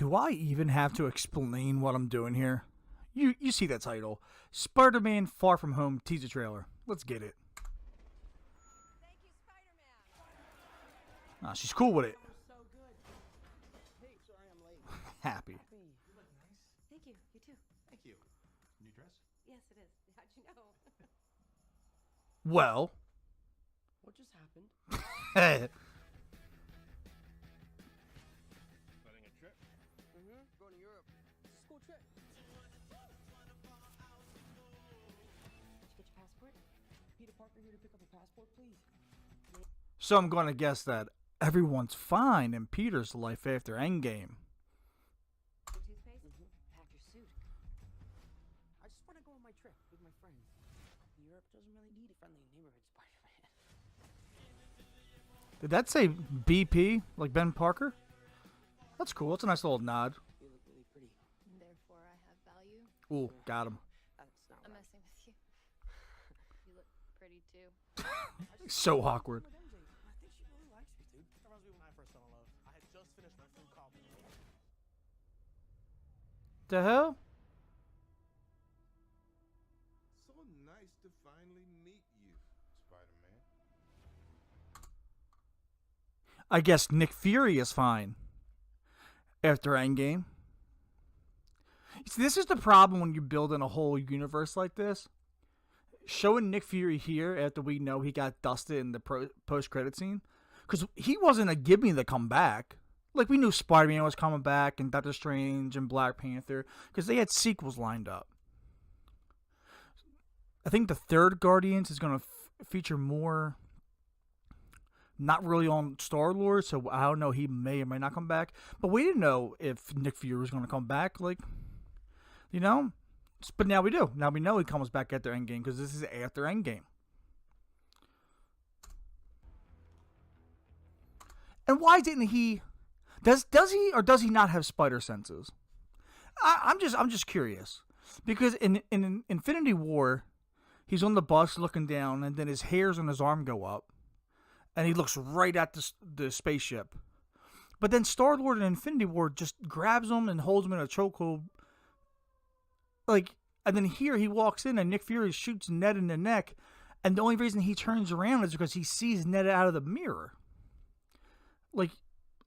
Do I even have to explain what I'm doing here? You see that title. Spider-Man Far From Home teaser trailer. Let's get it. Thank you, Spider-Man. Ah, she's cool with it. So good. Hey, sorry I'm late. Happy. You look nice. Thank you. You too. Thank you. New dress? Yes, it is. How'd you know? Well. What just happened? Hey. Planning a trip? Mm-hmm. Going to Europe. It's a school trip. Did you get your passport? Peter Parker here to pick up a passport, please. So I'm going to guess that everyone's fine in Peter's life after Endgame. Your toothpaste? Mm-hmm. Pack your suit. I just want to go on my trip with my friends. Europe doesn't really need a friendly neighborhood Spider-Man. Did that say BP, like Ben Parker? That's cool. That's a nice little nod. You look really pretty. Therefore, I have value. Ooh, got him. That's not I'm right. messing with you. You look pretty too. So awkward. With MJ. I think she really likes me, dude. That reminds me when I first fell in love. I had just finished my food college. The hell? So nice to finally meet you, Spider-Man. I guess Nick Fury is fine after Endgame. See, this is the problem when you're building a whole universe like this. Showing Nick Fury here after we know he got dusted in the post-credit scene. Because he wasn't a gimme to come back. Like, we knew Spider-Man was coming back and Doctor Strange and Black Panther. Because they had sequels lined up. I think the third Guardians is going to feature more... Not really on Star-Lord, so I don't know, he may or may not come back. But we didn't know if Nick Fury was going to come back, like, you know? But now we do. Now we know he comes back after Endgame, because this is after Endgame. And why didn't he... Does he or does he not have spider senses? I'm just curious. Because in Infinity War, he's on the bus looking down, and then his hairs on his arm go up. And he looks right at the spaceship. But then Star-Lord in Infinity War just grabs him and holds him in a chokehold. Like, and then here he walks in and Nick Fury shoots Ned in the neck. And the only reason he turns around is because he sees Ned out of the mirror. Like,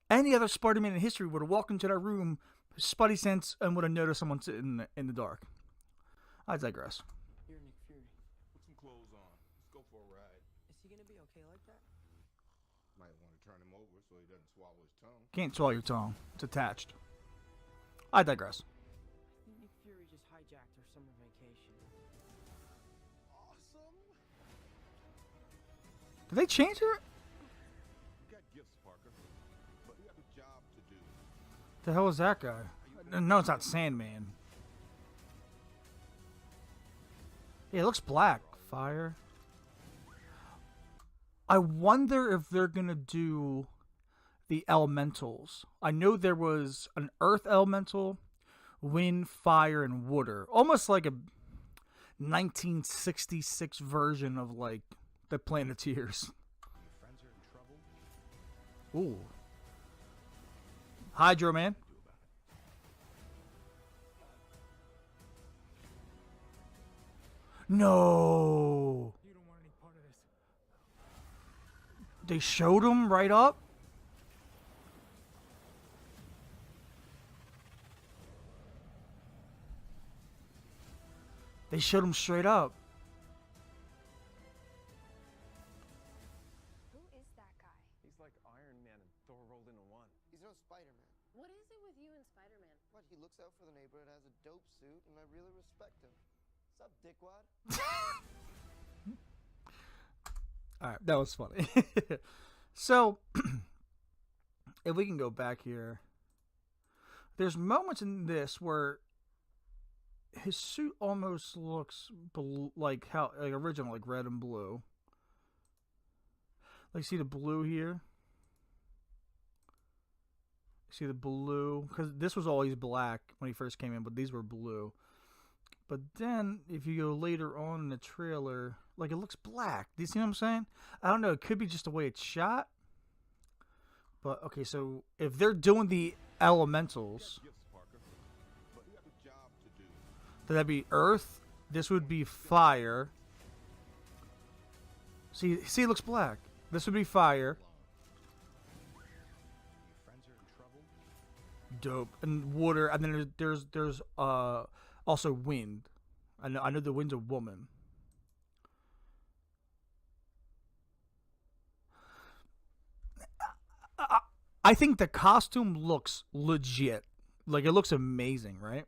any other Spider-Man in history would have walked into that room, spidey sense, and would have noticed someone sitting in the dark. I digress. You're Nick Fury. Put some clothes on. Let's go for a ride. Is he gonna be okay like that? Might want to turn him over so he doesn't swallow his tongue. Can't swallow your tongue. It's attached. I digress. I think Nick Fury just hijacked our summer vacation. Awesome. Did they change it? You got gifts, Parker, but we have a job to do. The hell is that guy? No, it's not Sandman. Yeah, it looks black. Fire. I wonder if they're gonna do the elementals. I know there was an earth elemental, wind, fire, and water. Almost like a 1966 version of like the Planeteers. Your friends are in trouble. Ooh. Hydro Man. Do about it. No. You don't want any part of this. They showed him right up. They showed him straight up. Who is that guy? He's like Iron Man and Thor rolled into one. He's no Spider-Man. What is it with you and Spider-Man? What? He looks out for the neighborhood, has a dope suit, and I really respect him. What's up, dickwad? All right, that was funny. So, if we can go back here, there's moments in this where his suit almost looks like how like original, like red and blue. Like, see the blue here? See the blue? Because this was always black when he first came in, but these were blue. But then, if you go later on in the trailer, like, it looks black. Do you see what I'm saying? I don't know. It could be just the way it's shot. But, okay, so if they're doing the elementals. Gifts, Parker. But you have a job to do. So that'd be earth. This would be fire. See, it looks black. This would be fire. Your friends are in trouble? Dope. And water, and then there's also wind. I know the wind's a woman. I think the costume looks legit. Like, it looks amazing, right?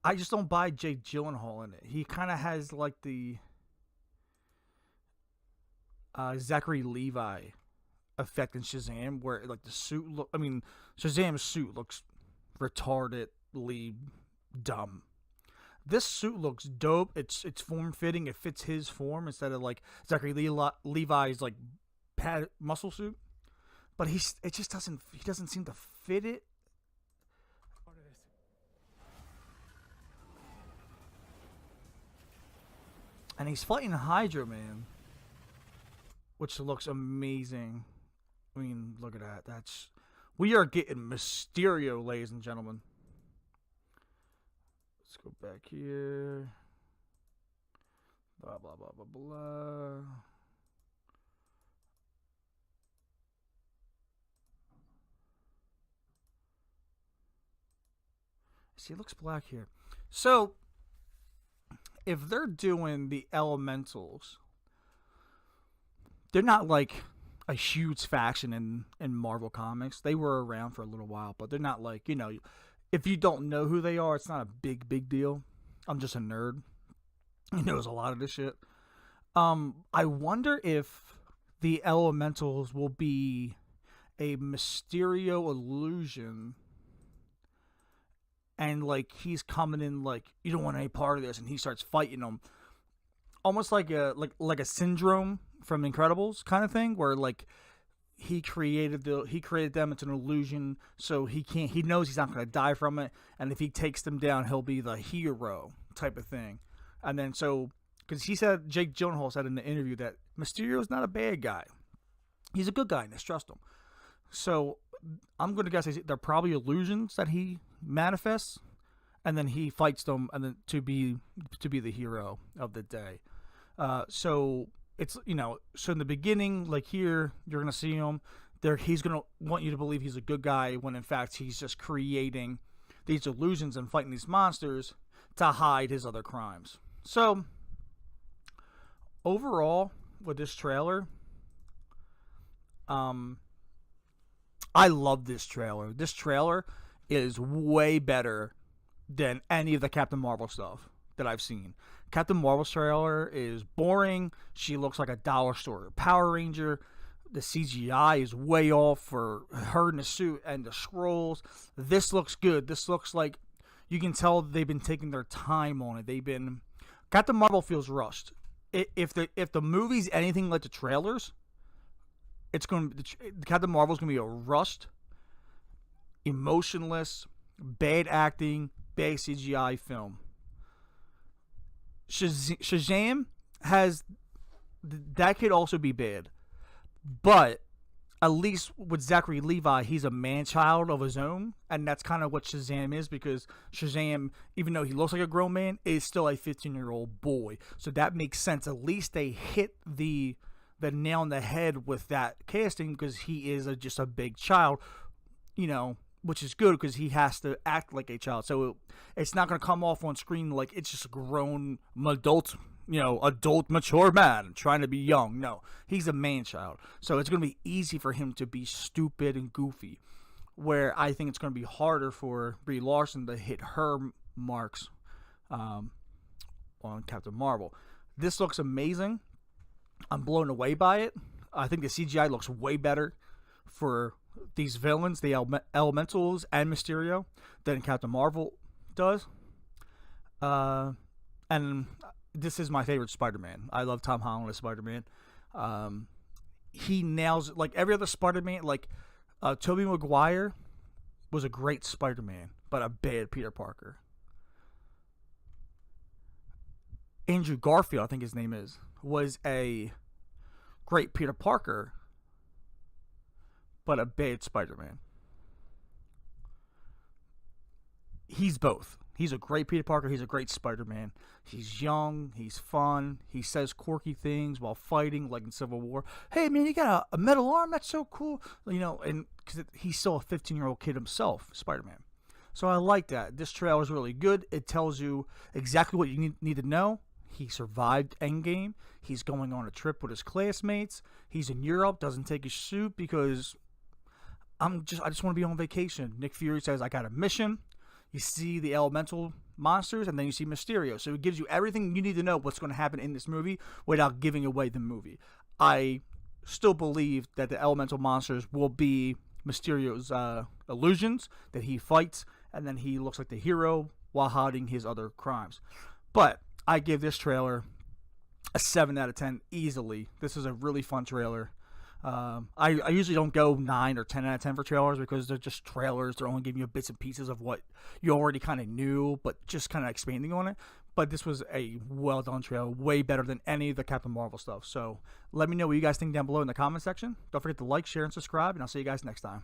I just don't buy Jake Gyllenhaal in it. He kind of has like the Zachary Levi effect in Shazam, where like the suit look. I mean, Shazam's suit looks retardedly dumb. This suit looks dope. It's form fitting. It fits his form instead of like Zachary Levi's like muscle suit. But he doesn't seem to fit it. And he's fighting Hydra Man, which looks amazing. I mean, look at that. We are getting Mysterio, ladies and gentlemen. Let's go back here. Blah, blah, blah, blah, blah. See, it looks black here. So, if they're doing the elementals, they're not like a huge faction in Marvel Comics. They were around for a little while, but they're not like, if you don't know who they are, it's not a big deal. I'm just a nerd. He knows a lot of this shit. I wonder if the elementals will be a Mysterio illusion, and like he's coming in like, you don't want any part of this, and he starts fighting them, almost like a Syndrome from Incredibles kind of thing, where like he created them. It's an illusion, so he knows he's not going to die from it, and if he takes them down, he'll be the hero type of thing. And then because Jake Gyllenhaal said in the interview that Mysterio's not a bad guy, he's a good guy, and let's trust him. So I'm going to guess they're probably illusions that he manifests, and then he fights them, and then to be the hero of the day. So it's, so in the beginning, like here, you're going to see him there. He's going to want you to believe he's a good guy, when in fact he's just creating these illusions and fighting these monsters to hide his other crimes. So overall, with this trailer, I love this trailer. This trailer is way better than any of the Captain Marvel stuff that I've seen. Captain Marvel's trailer is boring. She looks like a dollar store Power Ranger. The CGI is way off for her in the suit and the scrolls. This looks good. This looks like you can tell they've been taking their time on it. Captain Marvel feels rushed. If the movie's anything like the trailers, Captain Marvel's gonna be a rushed, emotionless, bad acting, bad CGI film. Shazam that could also be bad, but at least with Zachary Levi, he's a man-child of his own, and that's kind of what Shazam is, because Shazam, even though he looks like a grown man, is still a 15-year-old boy. So that makes sense. At least they hit the nail on the head with that casting, because he is just a big child, which is good because he has to act like a child. So it's not going to come off on screen like it's just a grown adult mature man trying to be young. No, he's a man-child. So it's going to be easy for him to be stupid and goofy, where I think it's going to be harder for Brie Larson to hit her marks on Captain Marvel. This looks amazing. I'm blown away by it. I think the CGI looks way better for these villains, the Elementals and Mysterio, than Captain Marvel does. And this is my favorite Spider-Man. I love Tom Holland as Spider-Man. He nails it. Like every other Spider-Man, like Tobey Maguire was a great Spider-Man, but a bad Peter Parker. Andrew Garfield, I think his name is, was a great Peter Parker, but a bad Spider-Man. he's both. He's a great Peter Parker. He's a great Spider-Man. He's young. He's fun. He says quirky things while fighting, like in Civil War. Hey, man, you got a metal arm? That's so cool. You know, and because he's still a 15-year-old kid himself, Spider-Man. So I like that. This trailer is really good. It tells you exactly what you need to know. He survived Endgame. He's going on a trip with his classmates. He's in Europe. Doesn't take his suit because I just want to be on vacation. Nick Fury says, I got a mission. You see the elemental monsters, and then you see Mysterio. So it gives you everything you need to know what's going to happen in this movie without giving away the movie. I still believe that the elemental monsters will be Mysterio's illusions that he fights, and then he looks like the hero while hiding his other crimes. But I give this trailer a 7 out of 10 easily. This is a really fun trailer. I usually don't go 9 or 10 out of 10 for trailers because they're just trailers. They're only giving you bits and pieces of what you already kind of knew, but just kind of expanding on it. But this was a well-done trailer, way better than any of the Captain Marvel stuff. So let me know what you guys think down below in the comment section. Don't forget to like, share, and subscribe, and I'll see you guys next time.